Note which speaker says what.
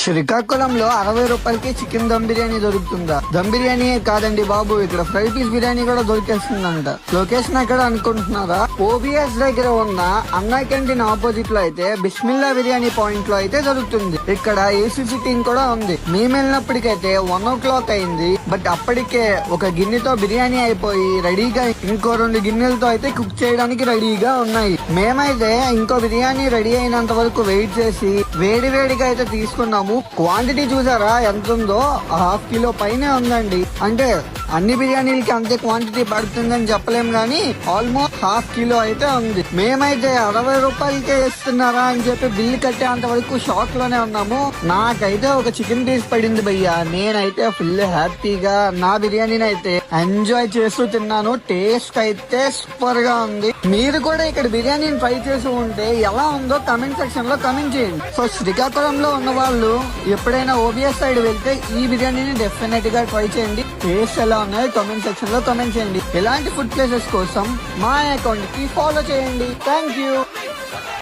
Speaker 1: శ్రీకాకుళంలో 60 రూపాయలకి చికెన్ దమ్ బిర్యానీ దొరుకుతుందా? దమ్ బిర్యానీ కాదండి బాబు, ఇక్కడ ఫ్రై పీస్ బిర్యానీ కూడా దొరికేస్తుందంట. లొకేషన్ ఎక్కడ అనుకుంటున్నారా? ఓబిఎస్ దగ్గర ఉన్న అన్నా క్యాంటీన్ ఆపోజిట్ లో అయితే బిస్మిల్లా బిర్యానీ పాయింట్ లో అయితే దొరుకుతుంది. ఇక్కడ ఏసీ సిట్టింగ్ కూడా ఉంది. మేము వెళ్ళినప్పటికైతే 1 o'clock అయింది. బట్ అప్పటికే ఒక గిన్నెతో బిర్యానీ అయిపోయి రెడీగా ఇంకో 2 గిన్నెలతో అయితే కుక్ చేయడానికి రెడీగా ఉన్నాయి. మేమైతే ఇంకో బిర్యానీ రెడీ అయినంత వరకు వెయిట్ చేసి వేడిగా అయితే తీసుకున్నాము. క్వాంటిటీ చూసారా ఎంత ఉందో? 1/2 kilo పైనే ఉందండి. అంటే అన్ని బిర్యానీలకి అంతే క్వాంటిటీ పడుతుందని చెప్పలేం గానీ ఆల్మోస్ట్ 1/2 kilo అయితే ఉంది. మేమైతే 60 రూపాయలకే ఇస్తున్నారా అని చెప్పి బిల్లు కట్టేంత వరకు షాక్ లోనే ఉన్నాము. నాకైతే ఒక చికెన్ పీస్ పడింది భయ్యా. నేనైతే ఫుల్ హ్యాపీగా నా బిర్యానీని అయితే ఎంజాయ్ చేస్తూ తిన్నాను. టేస్ట్ అయితే సూపర్ గా ఉంది. మీరు కూడా ఇక్కడ బిర్యానీని ట్రై చేసి ఉంటే ఎలా ఉందో కమెంట్ సెక్షన్ లో కమెంట్ చేయండి. సో శ్రీకాకుళంలో ఉన్న వాళ్ళు ఎప్పుడైనా ఓబిఎస్ సైడ్ వెళ్తే ఈ బిర్యానీని డెఫినెట్ గా ట్రై చేయండి. టేస్ట్ ఎలా ఉన్నాయో కామెంట్ సెక్షన్ లో కామెంట్ చేయండి. ఇలాంటి ఫుడ్ ప్లేసెస్ కోసం మా అకౌంట్ కి ఫాలో చేయండి. Thank you.